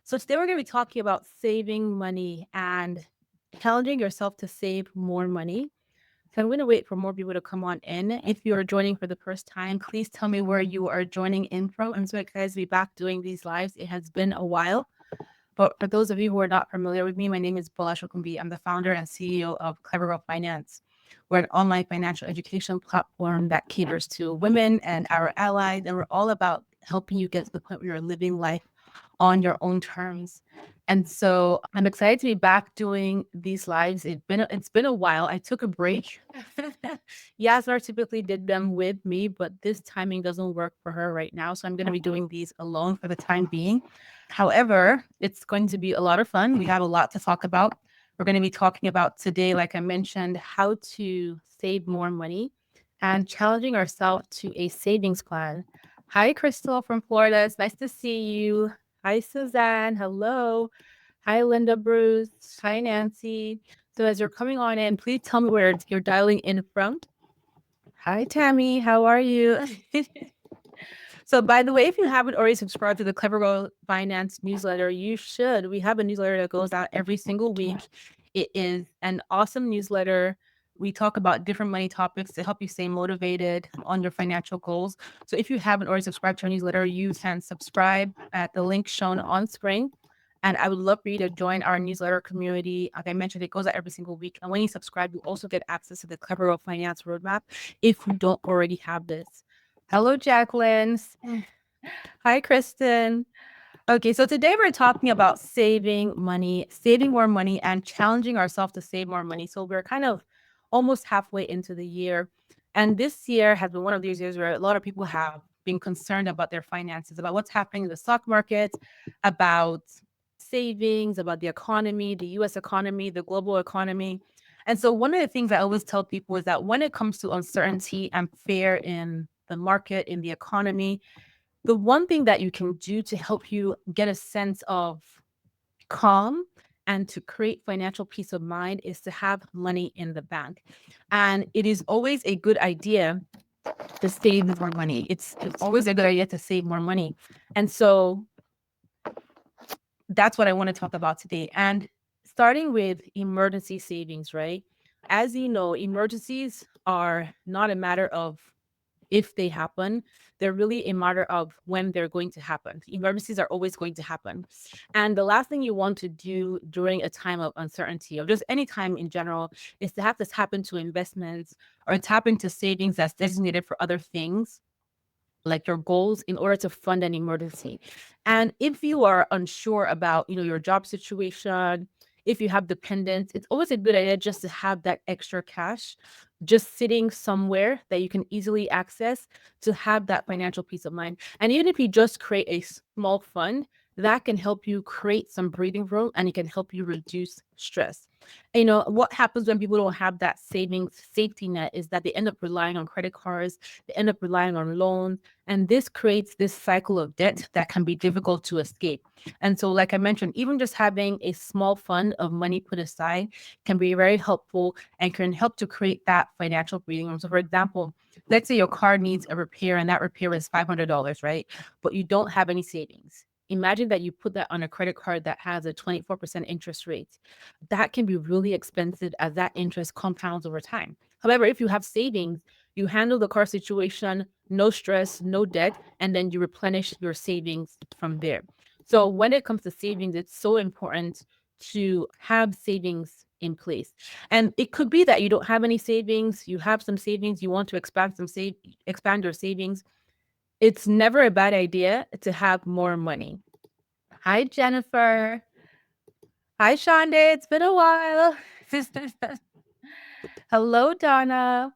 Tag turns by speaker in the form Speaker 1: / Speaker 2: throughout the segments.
Speaker 1: So today we're going to be talking about saving money and challenging yourself to save more money. So I'm going to wait for more people to come on in. If you are joining for the first time, please tell me where you are joining in from. I'm so excited to be back doing these lives. It has been a while. But for those of you who are not familiar with me, my name is Bola. I'm the founder and CEO of Clever Finance. We're an online financial education platform that caters to women and our allies, and we're all about helping you get to the point where you're living life on your own terms. And so I'm excited to be back doing these lives. It's been a while. I took a break. Yasnar typically did them with me, but this timing doesn't work for her right now. So I'm going to be doing these alone for the time being. However, it's going to be a lot of fun. We have a lot to talk about. We're going to be talking about today, like I mentioned, how to save more money and challenging ourselves to a savings plan. Hi, Crystal from Florida. It's nice to see you. Hi, Suzanne. Hello. Hi, Linda Bruce. Hi, Nancy. So as you're coming on in, please tell me where you're dialing in from. Hi, Tammy. How are you? So, by the way, if you haven't already subscribed to the Clever Girl Finance newsletter, you should. We have a newsletter that goes out every single week. It is an awesome newsletter. We talk about different money topics to help you stay motivated on your financial goals. So, if you haven't already subscribed to our newsletter, you can subscribe at the link shown on screen. And I would love for you to join our newsletter community. Like I mentioned, it goes out every single week. And when you subscribe, you also get access to the Clever Girl Finance roadmap if you don't already have this. Hello, Jacqueline. Hi, Kristen. Okay, so today we're talking about saving money, saving more money, and challenging ourselves to save more money. So we're kind of almost halfway into the year. And this year has been one of these years where a lot of people have been concerned about their finances, about what's happening in the stock market, about savings, about the economy, the US economy, the global economy. And so one of the things I always tell people is that when it comes to uncertainty and fear in the market, in the economy, the one thing that you can do to help you get a sense of calm and to create financial peace of mind is to have money in the bank. And it is always a good idea to save more money. It's always a good idea to save more money. And so that's what I want to talk about today. And starting with emergency savings, right? As you know, emergencies are not a matter of if they happen, they're really a matter of when they're going to happen. Emergencies are always going to happen. And the last thing you want to do during a time of uncertainty or just any time in general is to have this happen to investments or tap into savings that's designated for other things like your goals in order to fund an emergency. And if you are unsure about, your job situation, if you have dependents, it's always a good idea just to have that extra cash just sitting somewhere that you can easily access to have that financial peace of mind. And even if you just create a small fund, that can help you create some breathing room and it can help you reduce stress. What happens when people don't have that savings safety net is that they end up relying on credit cards, they end up relying on loans, and this creates this cycle of debt that can be difficult to escape. And so, like I mentioned, even just having a small fund of money put aside can be very helpful and can help to create that financial breathing room. So, for example, let's say your car needs a repair and that repair is $500, right? But you don't have any savings. Imagine that you put that on a credit card that has a 24% interest rate. That can be really expensive as that interest compounds over time. However, if you have savings, you handle the car situation, no stress, no debt, and then you replenish your savings from there. So when it comes to savings, it's so important to have savings in place. And it could be that you don't have any savings, you have some savings, you want to expand your savings. It's never a bad idea to have more money. Hi, Jennifer. Hi, Shonda. It's been a while. Hello, Donna.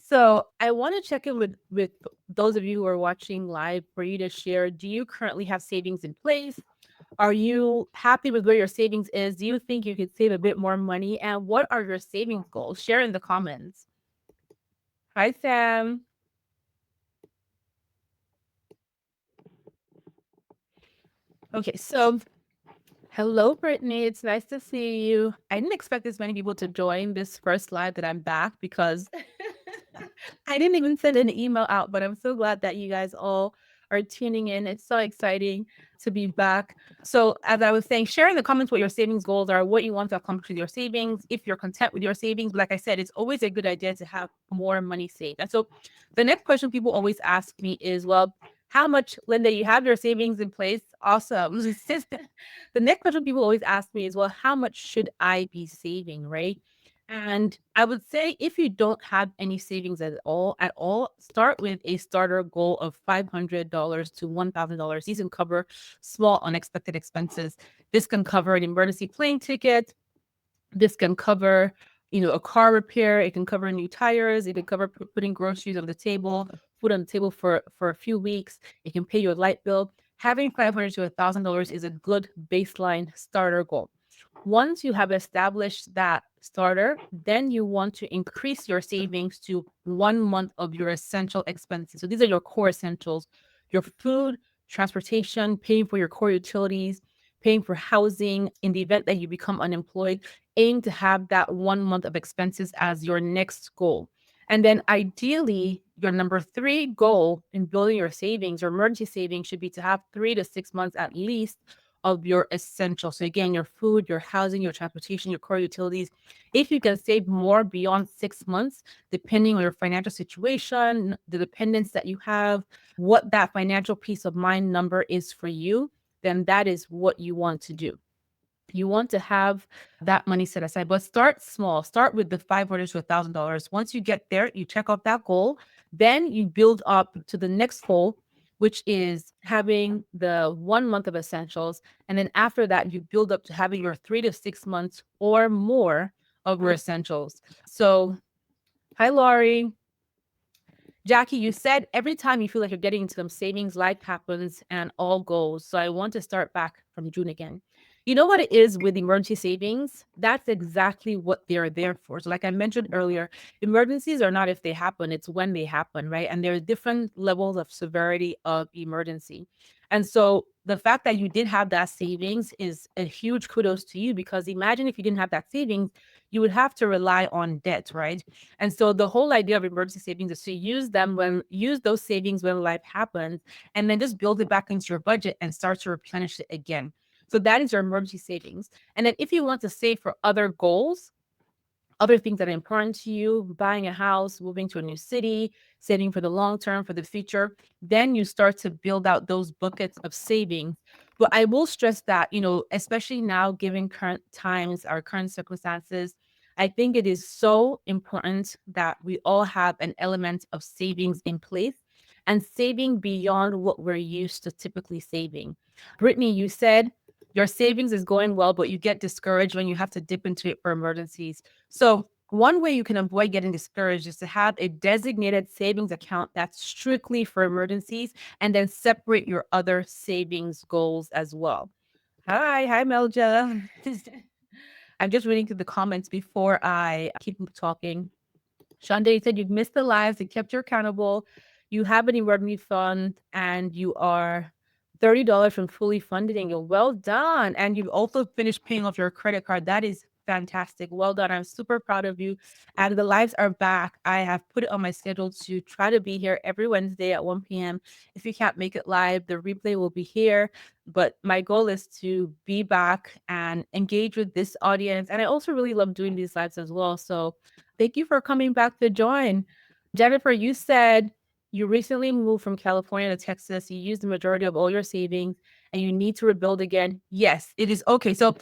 Speaker 1: So I want to check in with those of you who are watching live for you to share. Do you currently have savings in place? Are you happy with where your savings is? Do you think you could save a bit more money? And what are your savings goals? Share in the comments. Hi, Sam. Okay, so hello, Brittany. It's nice to see you. I didn't expect this many people to join this first live that I'm back because I didn't even send an email out, but I'm so glad that you guys all are tuning in. It's so exciting to be back. So, as I was saying, share in the comments what your savings goals are, what you want to accomplish with your savings, if you're content with your savings. Like I said, it's always a good idea to have more money saved. And so, the next question people always ask me is, well, how much, Linda, you have your savings in place? Awesome. The next question people always ask me is, well, how much should I be saving, right? And I would say if you don't have any savings at all, start with a starter goal of $500 to $1,000. These can cover small unexpected expenses. This can cover an emergency plane ticket. This can cover, a car repair. It can cover new tires. It can cover putting groceries on the table, food on the table for a few weeks. It can pay your light bill. Having $500 to $1,000 is a good baseline starter goal. Once you have established that starter, then you want to increase your savings to 1 month of your essential expenses. So these are your core essentials: your food, transportation, paying for your core utilities, paying for housing in the event that you become unemployed. Aim to have that 1 month of expenses as your next goal. And then ideally, your number three goal in building your savings or emergency savings should be to have 3 to 6 months at least of your essentials. So again, your food, your housing, your transportation, your core utilities. If you can save more beyond 6 months, depending on your financial situation, the dependents that you have, what that financial peace of mind number is for you, then that is what you want to do. You want to have that money set aside, but start small. Start with the $500 to $1,000. Once you get there, you check off that goal. Then you build up to the next goal, which is having the 1 month of essentials. And then after that, you build up to having your 3 to 6 months or more of your essentials. So, hi, Laurie. Jackie, you said every time you feel like you're getting into some savings, life happens and all goes. So I want to start back from June again. You know what it is with emergency savings? That's exactly what they're there for. So, like I mentioned earlier, emergencies are not if they happen, it's when they happen, right? And there are different levels of severity of emergency. And so, the fact that you did have that savings is a huge kudos to you, because imagine if you didn't have that savings, you would have to rely on debt, right? And so the whole idea of emergency savings is to use those savings when life happens, and then just build it back into your budget and start to replenish it again. So that is your emergency savings. And then if you want to save for other goals, other things that are important to you, buying a house, moving to a new city, saving for the long term, for the future, then you start to build out those buckets of savings. But I will stress that, especially now, given current times, our current circumstances, I think it is so important that we all have an element of savings in place and saving beyond what we're used to typically saving. Brittany, you said your savings is going well, but you get discouraged when you have to dip into it for emergencies. So, one way you can avoid getting discouraged is to have a designated savings account that's strictly for emergencies, and then separate your other savings goals as well. Hi, Melja. I'm just reading through the comments before I keep talking. Shonda said you've missed the lives and kept you accountable. You have an emergency fund and you are $30 from fully funding it. Well done. And you've also finished paying off your credit card. That is fantastic. Well done. I'm super proud of you. And the lives are back. I have put it on my schedule to try to be here every Wednesday at 1 p.m. If you can't make it live, the replay will be here. But my goal is to be back and engage with this audience. And I also really love doing these lives as well. So thank you for coming back to join. Jennifer, you said you recently moved from California to Texas. You used the majority of all your savings and you need to rebuild again. Yes, it is okay. So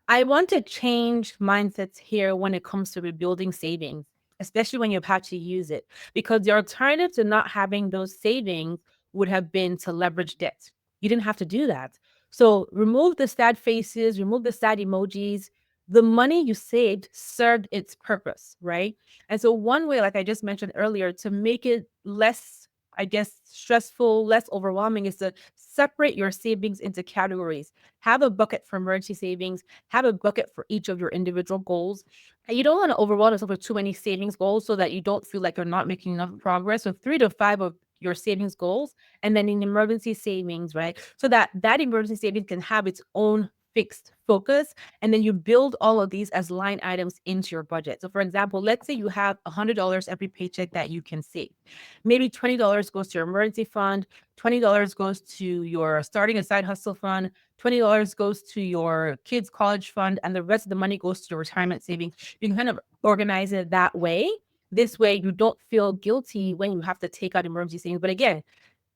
Speaker 1: I want to change mindsets here when it comes to rebuilding savings, especially when you've had to use it, because the alternative to not having those savings would have been to leverage debt. You didn't have to do that. So remove the sad faces, remove the sad emojis. The money you saved served its purpose, right? And so, one way, like I just mentioned earlier, to make it less, I guess, stressful, less overwhelming, is to separate your savings into categories. Have a bucket for emergency savings, have a bucket for each of your individual goals. And you don't want to overwhelm yourself with too many savings goals so that you don't feel like you're not making enough progress. So, 3 to 5 of your savings goals, and then in emergency savings, right? So that emergency savings can have its own fixed focus, and then you build all of these as line items into your budget. So, for example, let's say you have $100 every paycheck that you can save. Maybe $20 goes to your emergency fund, $20 goes to your starting a side hustle fund, $20 goes to your kids' college fund, and the rest of the money goes to your retirement savings. You can kind of organize it that way. This way, you don't feel guilty when you have to take out emergency savings. But again,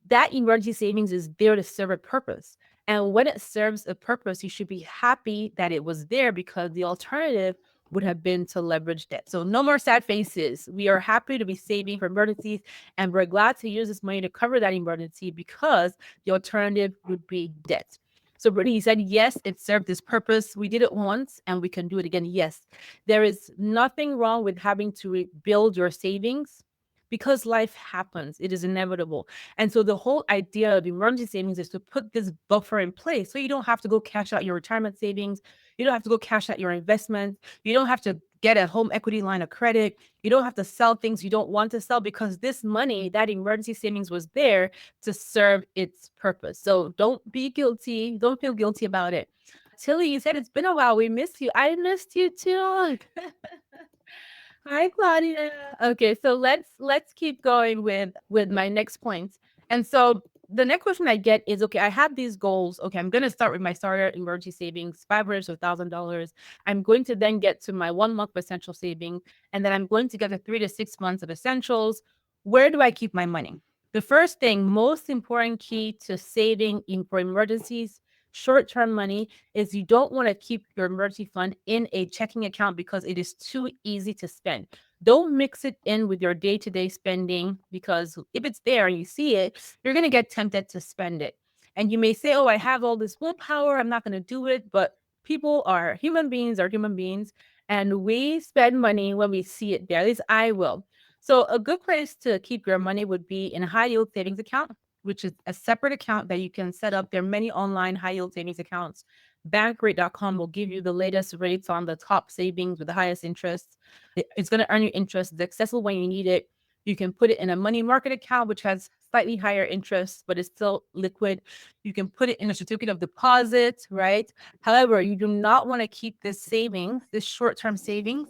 Speaker 1: that emergency savings is there to serve a purpose. And when it serves a purpose, you should be happy that it was there, because the alternative would have been to leverage debt. So no more sad faces. We are happy to be saving for emergencies, and we're glad to use this money to cover that emergency, because the alternative would be debt. So Brittany, you said, yes, it served this purpose. We did it once and we can do it again. Yes, there is nothing wrong with having to rebuild your savings, because life happens. It is inevitable. And so the whole idea of emergency savings is to put this buffer in place so you don't have to go cash out your retirement savings. You don't have to go cash out your investments. You don't have to get a home equity line of credit. You don't have to sell things you don't want to sell, because this money, that emergency savings, was there to serve its purpose. So don't be guilty. Don't feel guilty about it. Tilly, you said it's been a while. We missed you. I missed you too. Hi, Claudia. Okay, so let's keep going with my next point. And so the next question I get is, okay, I have these goals. Okay, I'm gonna start with my starter emergency savings, $500 to $1,000. I'm going to then get to my 1 month of essential saving, and then I'm going to get to 3 to 6 months of essentials. Where do I keep my money? The first thing, most important key to saving in for emergencies, short-term money, is you don't want to keep your emergency fund in a checking account, because it is too easy to spend. Don't mix it in with your day-to-day spending, because if it's there and you see it, you're going to get tempted to spend it. And you may say, oh, I have all this willpower, I'm not going to do it. But people are human beings, and we spend money when we see it there. At least I will. So a good place to keep your money would be in a high yield savings account, which is a separate account that you can set up. There are many online high yield savings accounts. Bankrate.com will give you the latest rates on the top savings with the highest interest. It's going to earn you interest. It's accessible when you need it. You can put it in a money market account, which has slightly higher interest, but it's still liquid. You can put it in a certificate of deposit, right? However, you do not want to keep this savings, this short-term savings,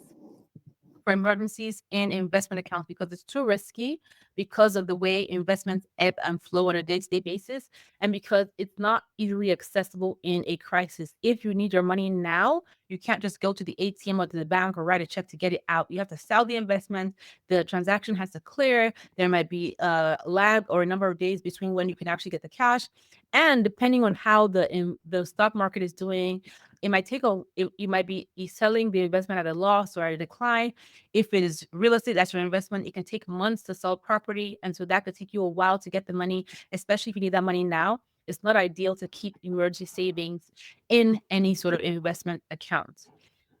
Speaker 1: for emergencies in investment accounts, because it's too risky, because of the way investments ebb and flow on a day-to-day basis, and because it's not easily accessible in a crisis. If you need your money now, you can't just go to the ATM or to the bank or write a check to get it out. You have to sell the investment. The transaction has to clear. There might be a lag or a number of days between when you can actually get the cash. And depending on how the stock market is doing, it might take you might be selling the investment at a loss or at a decline. If it is real estate, that's your investment. It can take months to sell property. And so that could take you a while to get the money, especially if you need that money now. It's not ideal to keep emergency savings in any sort of investment account.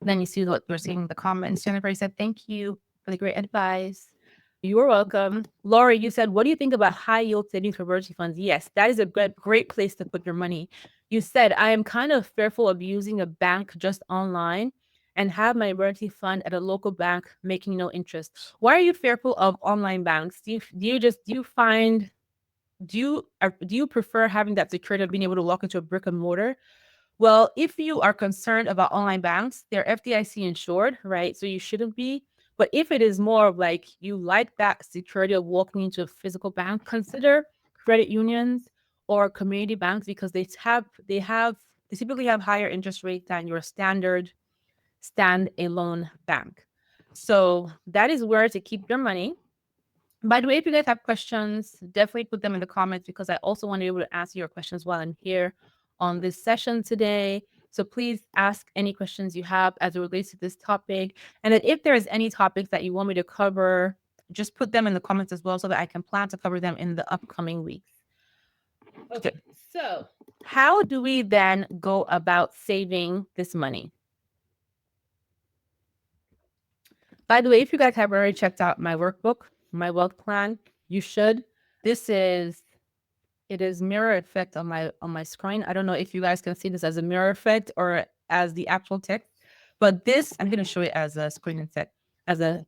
Speaker 1: Then you see what we're seeing in the comments. Jennifer said, thank you for the great advice. You're welcome. Laurie, you said, what do you think about high yield savings for emergency funds? Yes, that is a great place to put your money. You said, I am kind of fearful of using a bank just online and have my emergency fund at a local bank making no interest. Why are you fearful of online banks? Do you prefer having that security of being able to walk into a brick and mortar? Well, if you are concerned about online banks, they're FDIC insured, right? So you shouldn't be. But if it is more of like you like that security of walking into a physical bank, consider credit unions or community banks, because they typically have higher interest rates than your standard stand-alone bank. So that is where to keep your money. By the way, if you guys have questions, definitely put them in the comments, because I also want to be able to answer your questions while I'm here on this session today. So please ask any questions you have as it relates to this topic. And then if there's any topics that you want me to cover, just put them in the comments as well, so that I can plan to cover them in the upcoming weeks. Okay, so how do we then go about saving this money? By the way, if you guys have already checked out my workbook, my wealth plan, you should. It is mirror effect on my screen. I don't know if you guys can see this as a mirror effect or as the actual text, but this, I'm going to show it as a screen instead, as a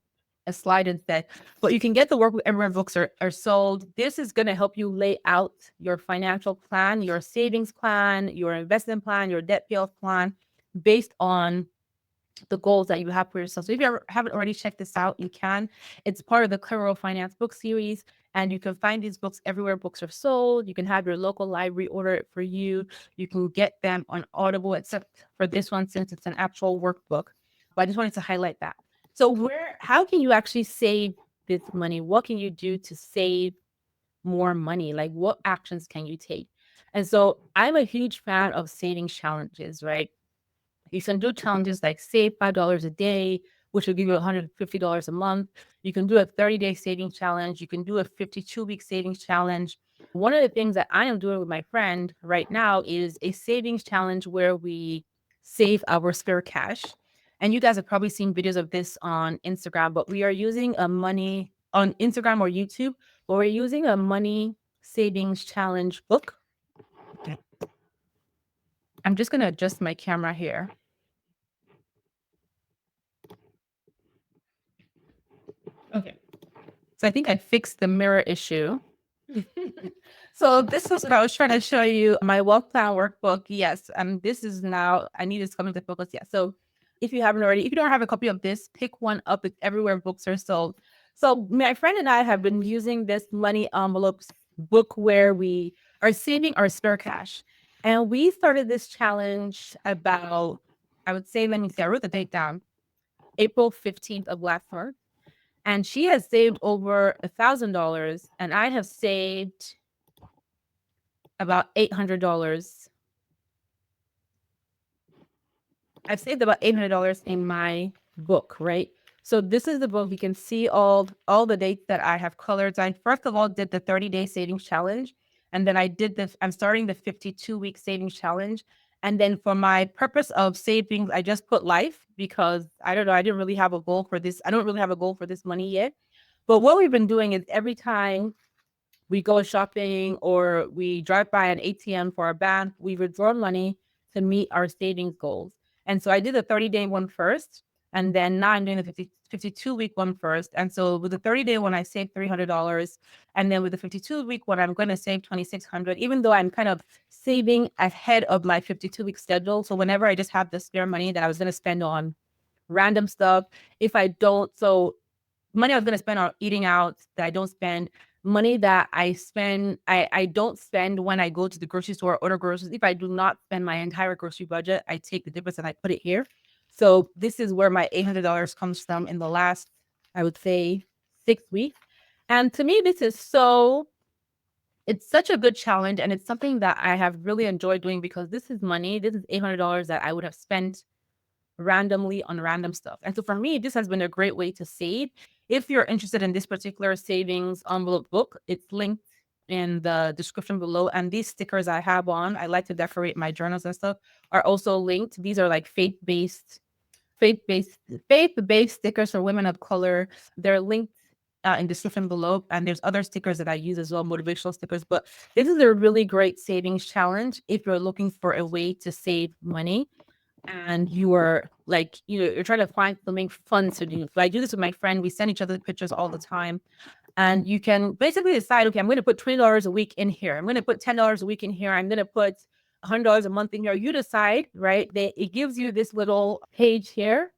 Speaker 1: a slide instead. But you can get the workbook everywhere books are sold. This is going to help you lay out your financial plan, your savings plan, your investment plan, your debt payoff plan based on the goals that you have for yourself. So if you haven't already checked this out, you can. It's part of the Clear Finance book series, and you can find these books everywhere books are sold. You can have your local library order it for you. You can get them on Audible, except for this one since it's an actual workbook. But I just wanted to highlight that. So how can you actually save this money? What can you do to save more money? Like what actions can you take? And so I'm a huge fan of savings challenges, right? You can do challenges like save $5 a day, which will give you $150 a month. You can do a 30-day savings challenge. You can do a 52-week savings challenge. One of the things that I am doing with my friend right now is a savings challenge where we save our spare cash. And you guys have probably seen videos of this on Instagram, but we are using a money on Instagram or YouTube, but we're using a money savings challenge book. Okay. I'm just going to adjust my camera here. Okay. So I think I fixed the mirror issue. So this is what I was trying to show you. My wealth plan workbook. Yes. This is now, I need this coming to focus. Yeah. So if you haven't already, if you don't have a copy of this, pick one up. It's everywhere books are sold. So my friend and I have been using this money envelopes book where we are saving our spare cash. And we started this challenge about, I would say, let me see, I wrote the date down, April 15th of last month. And she has saved over $1,000, and I have saved about $800. I've saved about $800 in my book, right? So this is the book. You can see all the dates that I have colored. So I first of all did the 30-day savings challenge, and then I'm starting the 52-week savings challenge. And then for my purpose of savings, I just put life because I don't know, I didn't really have a goal for this. I don't really have a goal for this money yet. But what we've been doing is every time we go shopping or we drive by an ATM for our bank, we withdraw money to meet our savings goals. And so I did the 30-day one first, and then now I'm doing the 52-week one first. And so with the 30-day one, I saved $300. And then with the 52-week one, I'm going to save $2,600, even though I'm kind of saving ahead of my 52-week schedule. So whenever I just have the spare money that I was going to spend on random stuff, if I don't, so money I was going to spend on eating out that I don't spend, money that I spend, I don't spend when I go to the grocery store or order groceries. If I do not spend my entire grocery budget, I take the difference and I put it here. So this is where my $800 comes from in the last, I would say, 6 weeks. And to me, it's such a good challenge. And it's something that I have really enjoyed doing because this is money. This is $800 that I would have spent randomly on random stuff. And so for me, this has been a great way to save. If you're interested in this particular savings envelope book, it's linked in the description below. And these stickers I have on, I like to decorate my journals and stuff, are also linked. These are like faith-based faith-based stickers for women of color. They're linked in description below. And there's other stickers that I use as well, motivational stickers. But this is a really great savings challenge if you're looking for a way to save money and you are like, you're trying to find something fun to do. So I do this with my friend. We send each other pictures all the time. And you can basically decide, okay, I'm going to put $20 a week in here. I'm going to put $10 a week in here. I'm going to put $100 a month in here. You decide, right? It gives you this little page here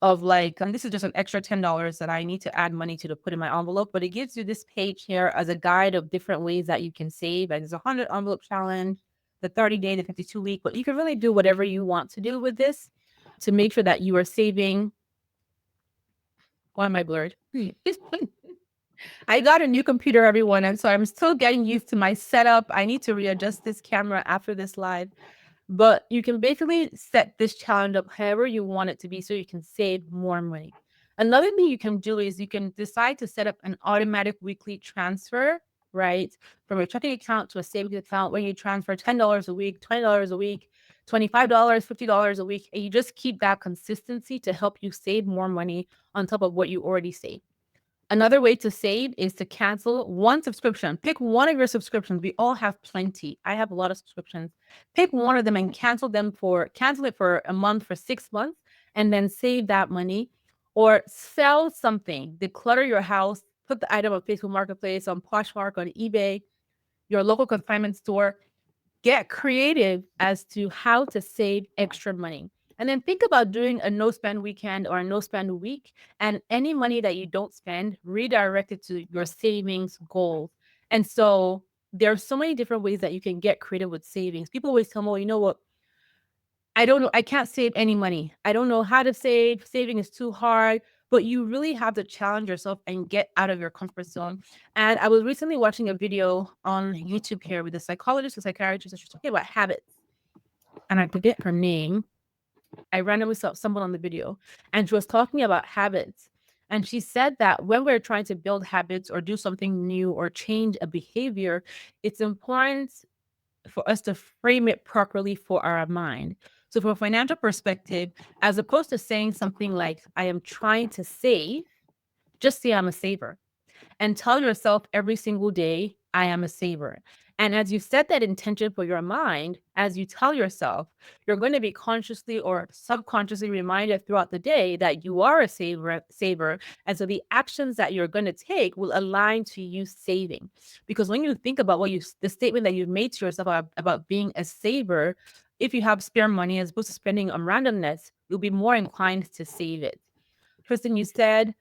Speaker 1: of like, and this is just an extra $10 that I need to add money to put in my envelope, but it gives you this page here as a guide of different ways that you can save. And there's a 100 envelope challenge, the 30-day, the 52-week, but you can really do whatever you want to do with this to make sure that you are saving. Why am I blurred? I got a new computer, everyone, and so I'm still getting used to my setup. I need to readjust this camera after this live. But you can basically set this challenge up however you want it to be so you can save more money. Another thing you can do is you can decide to set up an automatic weekly transfer, right? From a checking account to a savings account where you transfer $10 a week, $20 a week, $25, $50 a week. And you just keep that consistency to help you save more money on top of what you already save. Another way to save is to cancel one subscription. Pick one of your subscriptions. We all have plenty. I have a lot of subscriptions. Pick one of them and cancel it for a month, for 6 months, and then save that money. or sell something, declutter your house, put the item on Facebook Marketplace, on Poshmark, on eBay, your local consignment store. Get creative as to how to save extra money. And then think about doing a no spend weekend or a no spend week. And any money that you don't spend, redirect it to your savings goals. And so there are so many different ways that you can get creative with savings. People always tell me, well, you know what? I don't know. I can't save any money. I don't know how to save. Saving is too hard. But you really have to challenge yourself and get out of your comfort zone. And I was recently watching a video on YouTube here with a psychologist and psychiatrist, and she was talking about habits. And I forget her name. I randomly saw someone on the video, and she was talking about habits. And she said that when we're trying to build habits or do something new or change a behavior, it's important for us to frame it properly for our mind. So, from a financial perspective, as opposed to saying something like, I am trying to save, just say I'm a saver and tell yourself every single day, I am a saver. And as you set that intention for your mind, as you tell yourself, you're going to be consciously or subconsciously reminded throughout the day that you are a saver. And so the actions that you're going to take will align to you saving. Because when you think about the statement that you've made to yourself about being a saver, if you have spare money as opposed to spending on randomness, you'll be more inclined to save it. Kristen, you said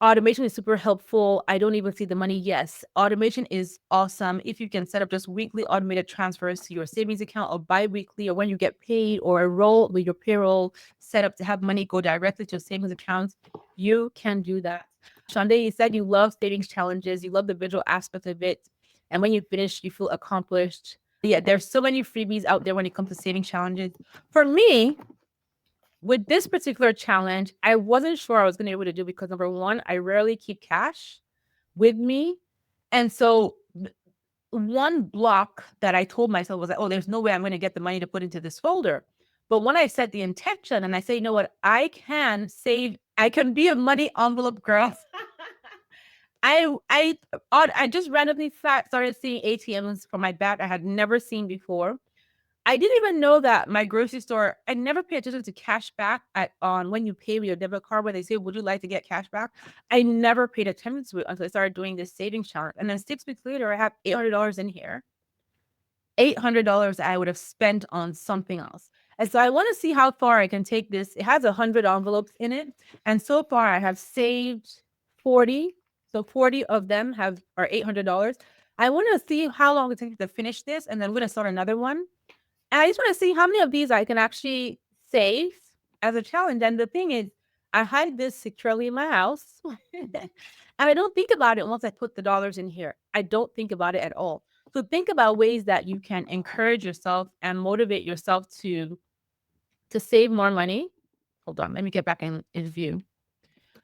Speaker 1: automation is super helpful. I don't even see the money. Yes, automation is awesome. If you can set up just weekly automated transfers to your savings account or bi-weekly or when you get paid or a roll with your payroll set up to have money go directly to your savings accounts, you can do that. Shande, you said you love savings challenges. You love the visual aspect of it. And when you finish, you feel accomplished. Yeah, there's so many freebies out there when it comes to saving challenges. For me, with this particular challenge, I wasn't sure I was going to be able to do because number one, I rarely keep cash with me. And so one block that I told myself was like, oh, there's no way I'm going to get the money to put into this folder. But when I set the intention and I say, you know what, I can save, I can be a money envelope girl. I just randomly started seeing ATMs for my bag I had never seen before. I didn't even know that my grocery store, I never pay attention to cash back on when you pay with your debit card where they say, would you like to get cash back? I never paid attention to it until I started doing this savings challenge. And then 6 weeks later, I have $800 in here. $800 I would have spent on something else. And so I want to see how far I can take this. It has 100 envelopes in it. And so far I have saved 40. So 40 of them are $800. I want to see how long it takes to finish this. And then we're going to start another one. And I just want to see how many of these I can actually save as a challenge. And the thing is, I hide this securely in my house. And I don't think about it once I put the dollars in here. I don't think about it at all. So think about ways that you can encourage yourself and motivate yourself to save more money. Hold on, let me get back in view.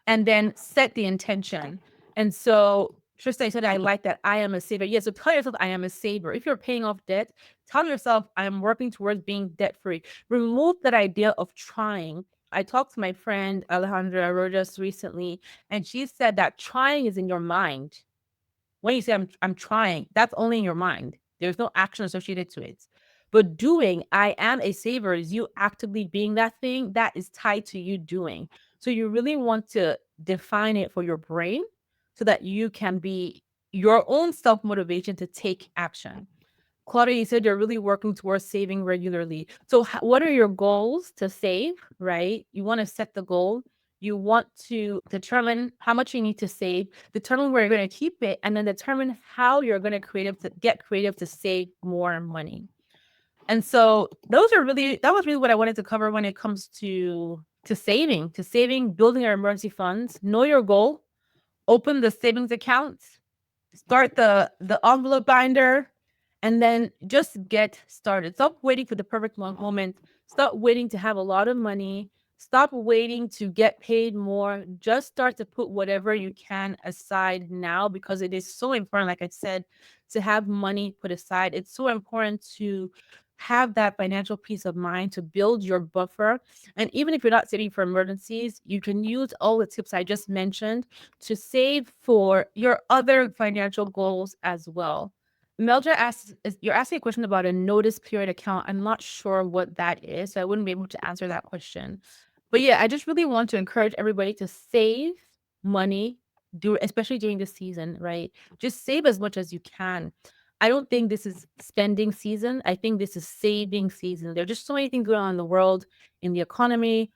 Speaker 1: And then set the intention. And so Tristan said, I like that I am a saver. Yes, so tell yourself I am a saver. If you're paying off debt, tell yourself I am working towards being debt free. Remove that idea of trying. I talked to my friend Alejandra Rojas recently, and she said that trying is in your mind. When you say I'm trying, that's only in your mind. There's no action associated to it. But doing, I am a saver, is you actively being that thing that is tied to you doing. So you really want to define it for your brain so that you can be your own self motivation to take action. Claudia, you said you're really working towards saving regularly. So what are your goals to save, right? You want to set the goal. You want to determine how much you need to save, determine where you're going to keep it, and then determine how you're going to get creative to save more money. And so that was really what I wanted to cover when it comes to saving, building your emergency funds, know your goal, open the savings account, start the envelope binder, and then just get started. Stop waiting for the perfect moment. Stop waiting to have a lot of money. Stop waiting to get paid more. Just start to put whatever you can aside now, because it is so important, like I said, to have money put aside. It's so important to have that financial peace of mind, to build your buffer. And even if you're not saving for emergencies, you can use all the tips I just mentioned to save for your other financial goals as well. Meldra asks, you're asking a question about a notice period account. I'm not sure what that is, so I wouldn't be able to answer that question. But yeah, I just really want to encourage everybody to save money, especially during this season, right? Just save as much as you can. I don't think this is spending season. I think this is saving season. There are just so many things going on in the world, in the economy,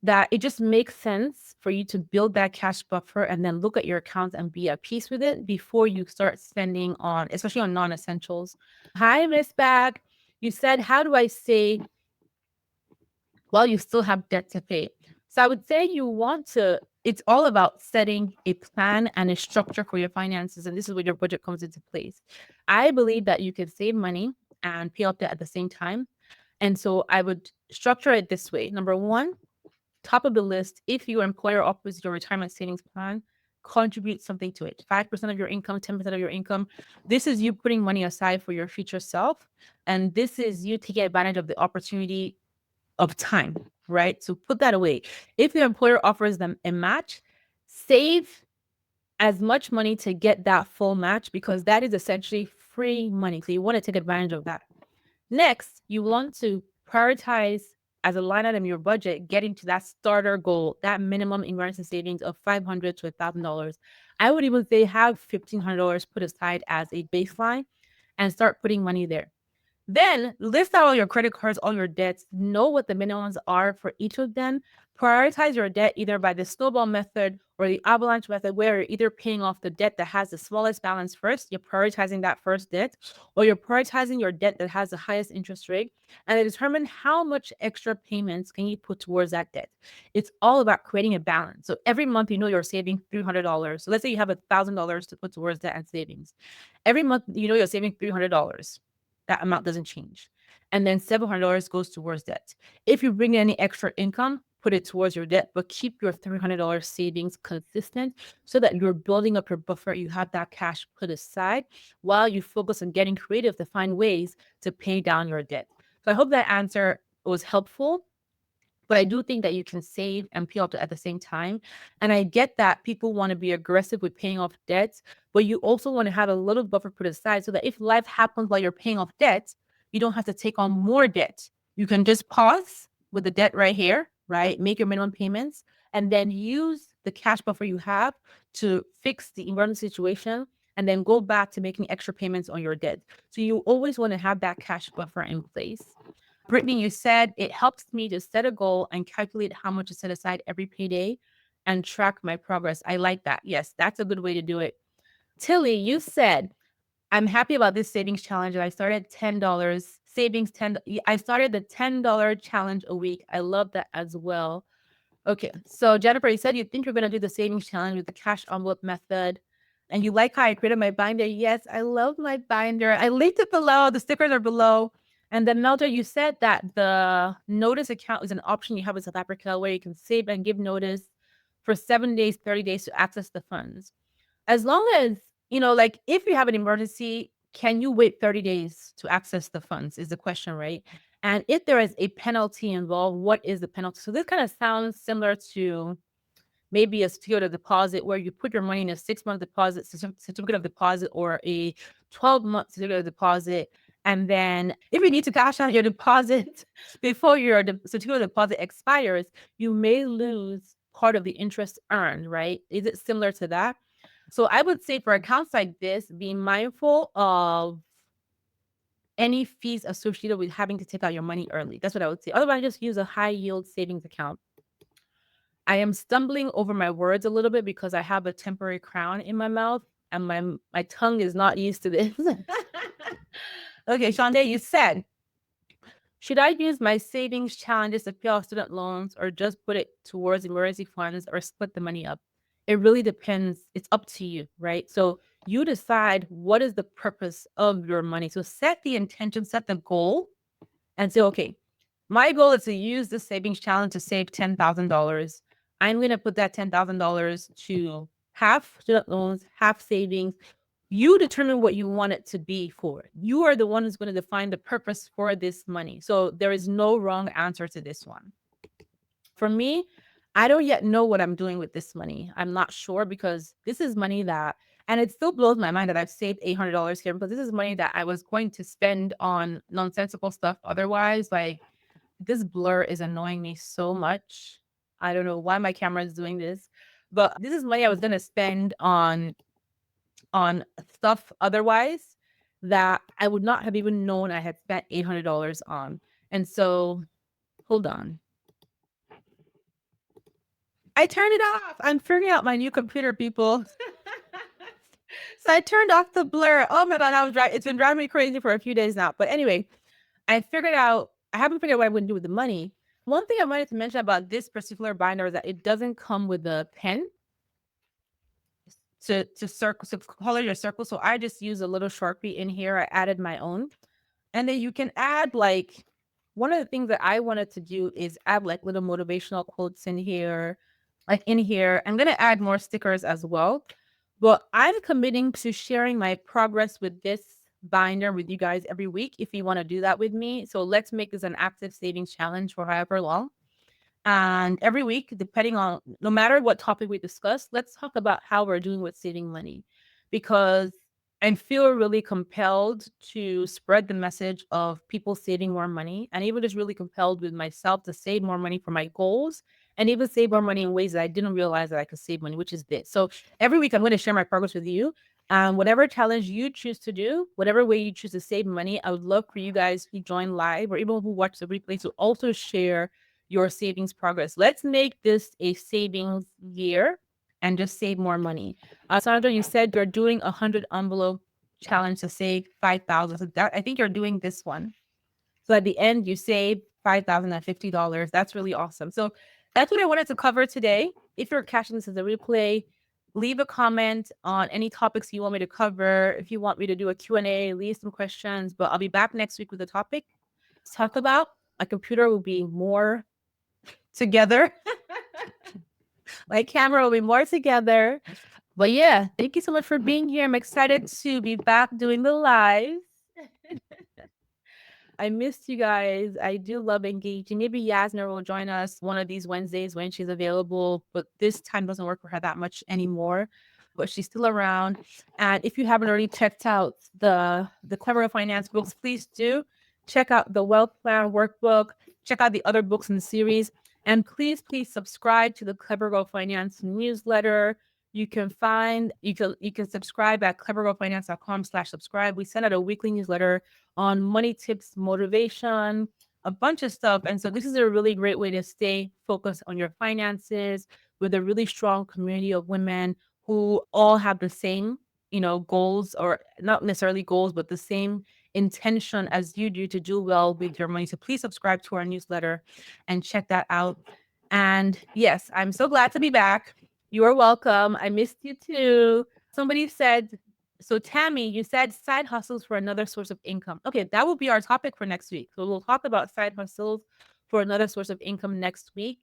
Speaker 1: that it just makes sense for you to build that cash buffer and then look at your accounts and be at peace with it before you start spending on, especially on non-essentials. Hi, Miss Bag. You said, how do I save while you still have debt to pay? So I would say it's all about setting a plan and a structure for your finances. And this is where your budget comes into place. I believe that you can save money and pay off debt at the same time. And so I would structure it this way. Number one, top of the list, if your employer offers your retirement savings plan, contribute something to it. 5% of your income, 10% of your income. This is you putting money aside for your future self. And this is you taking advantage of the opportunity of time, right? So put that away. If your employer offers them a match, save as much money to get that full match because that is essentially free money. So you want to take advantage of that. Next, you want to prioritize as a line item in your budget, getting to that starter goal, that minimum emergency savings of $500 to $1,000. I would even say have $1,500 put aside as a baseline and start putting money there. Then list out all your credit cards, all your debts, know what the minimums are for each of them. Prioritize your debt either by the snowball method or the avalanche method, where you're either paying off the debt that has the smallest balance first, you're prioritizing that first debt, or you're prioritizing your debt that has the highest interest rate, and then determine how much extra payments can you put towards that debt. It's all about creating a balance. So every month, you're saving $300. So let's say you have $1,000 to put towards debt and savings. Every month, you're saving $300. That amount doesn't change. And then $700 goes towards debt. If you bring in any extra income, put it towards your debt, but keep your $300 savings consistent so that you're building up your buffer. You have that cash put aside while you focus on getting creative to find ways to pay down your debt. So I hope that answer was helpful. But I do think that you can save and pay off at the same time. And I get that people want to be aggressive with paying off debts, but you also want to have a little buffer put aside so that if life happens while you're paying off debt, you don't have to take on more debt. You can just pause with the debt right here, right? Make your minimum payments and then use the cash buffer you have to fix the emergency situation and then go back to making extra payments on your debt. So you always want to have that cash buffer in place. Brittany, you said it helps me to set a goal and calculate how much to set aside every payday and track my progress. I like that. Yes, that's a good way to do it. Tilly, you said, I'm happy about this savings challenge. And I started $10 savings 10. I started the $10 challenge a week. I love that as well. Okay, so Jennifer, you said you think you're going to do the savings challenge with the cash envelope method. And you like how I created my binder. Yes, I love my binder. I linked it below. The stickers are below. And then Melda, you said that the notice account is an option you have in South Africa where you can save and give notice for 7 days, 30 days to access the funds. As long as, like if you have an emergency, can you wait 30 days to access the funds is the question, right? And if there is a penalty involved, what is the penalty? So this kind of sounds similar to maybe a certificate of deposit where you put your money in a 6-month deposit, certificate of deposit, or a 12-month certificate of deposit. And then if you need to cash out your deposit before your certificate of deposit expires, you may lose part of the interest earned, right? Is it similar to that? So I would say for accounts like this, be mindful of any fees associated with having to take out your money early. That's what I would say. Otherwise, just use a high yield savings account. I am stumbling over my words a little bit because I have a temporary crown in my mouth and my tongue is not used to this. Okay, Shonda, you said, should I use my savings challenges to pay off student loans or just put it towards emergency funds or split the money up? It really depends. It's up to you, right? So you decide what is the purpose of your money. So set the intention, set the goal, and say, okay, my goal is to use this savings challenge to save $10,000. I'm going to put that $10,000 to half student loans, half savings. You determine what you want it to be for. You are the one who's going to define the purpose for this money. So there is no wrong answer to this one. For me, I don't yet know what I'm doing with this money. I'm not sure because this is money that, and it still blows my mind that I've saved $800 here because this is money that I was going to spend on nonsensical stuff otherwise. Like this blur is annoying me so much. I don't know why my camera is doing this, but this is money I was gonna spend on stuff otherwise that I would not have even known I had spent $800 on. And so, hold on. I turned it off. I'm figuring out my new computer, people. So I turned off the blur. Oh my god, it's been driving me crazy for a few days now. But anyway, I haven't figured out what I'm gonna do with the money. One thing I wanted to mention about this particular binder is that it doesn't come with a pen to color your circle. So I just use a little Sharpie in here. I added my own. And then you can add like one of the things that I wanted to do is add like little motivational quotes in here, like in here. I'm gonna add more stickers as well. But I'm committing to sharing my progress with this binder with you guys every week if you want to do that with me. So let's make this an active savings challenge for however long. And every week, depending on no matter what topic we discuss, let's talk about how we're doing with saving money because I feel really compelled to spread the message of people saving more money and even just really compelled with myself to save more money for my goals and even save more money in ways that I didn't realize that I could save money, which is this. So every week I'm going to share my progress with you. And whatever challenge you choose to do, whatever way you choose to save money, I would love for you guys who join live or even who watch the replay to also share your savings progress. Let's make this a savings year and just save more money. Sandra, you said you're doing 100 envelope challenge to save 5,000. So I think you're doing this one. So at the end, you save $5,050. That's really awesome. So that's what I wanted to cover today. If you're catching this as a replay, leave a comment on any topics you want me to cover. If you want me to do a Q&A, leave some questions. But I'll be back next week with a topic to talk about. My computer will be more together. My camera will be more together. But yeah, thank you so much for being here. I'm excited to be back doing the live. I missed you guys. I do love engaging. Maybe Yasner will join us one of these Wednesdays when she's available, but this time doesn't work for her that much anymore. But she's still around. And if you haven't already checked out the Clever Finance books, please do check out the Wealth Plan workbook. Check out the other books in the series. And please subscribe to the Clever Girl Finance newsletter. You can subscribe at clevergirlfinance.com/subscribe. We send out a weekly newsletter on money tips, motivation, a bunch of stuff. And so this is a really great way to stay focused on your finances with a really strong community of women who all have the same, goals, or not necessarily goals, but the same intention as you do well with your money. So please subscribe to our newsletter and check that out. And yes, I'm so glad to be back. You are welcome. I missed you too. Somebody said, so Tammy, you said side hustles for another source of income. Okay, that will be our topic for next week. So we'll talk about side hustles for another source of income next week.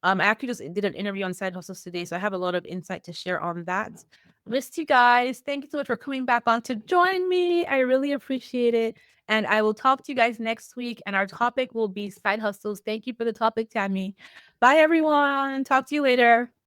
Speaker 1: I actually just did an interview on side hustles today, so I have a lot of insight to share on that. Missed you guys. Thank you so much for coming back on to join me. I really appreciate it. And I will talk to you guys next week. And our topic will be side hustles. Thank you for the topic, Tammy. Bye, everyone. Talk to you later.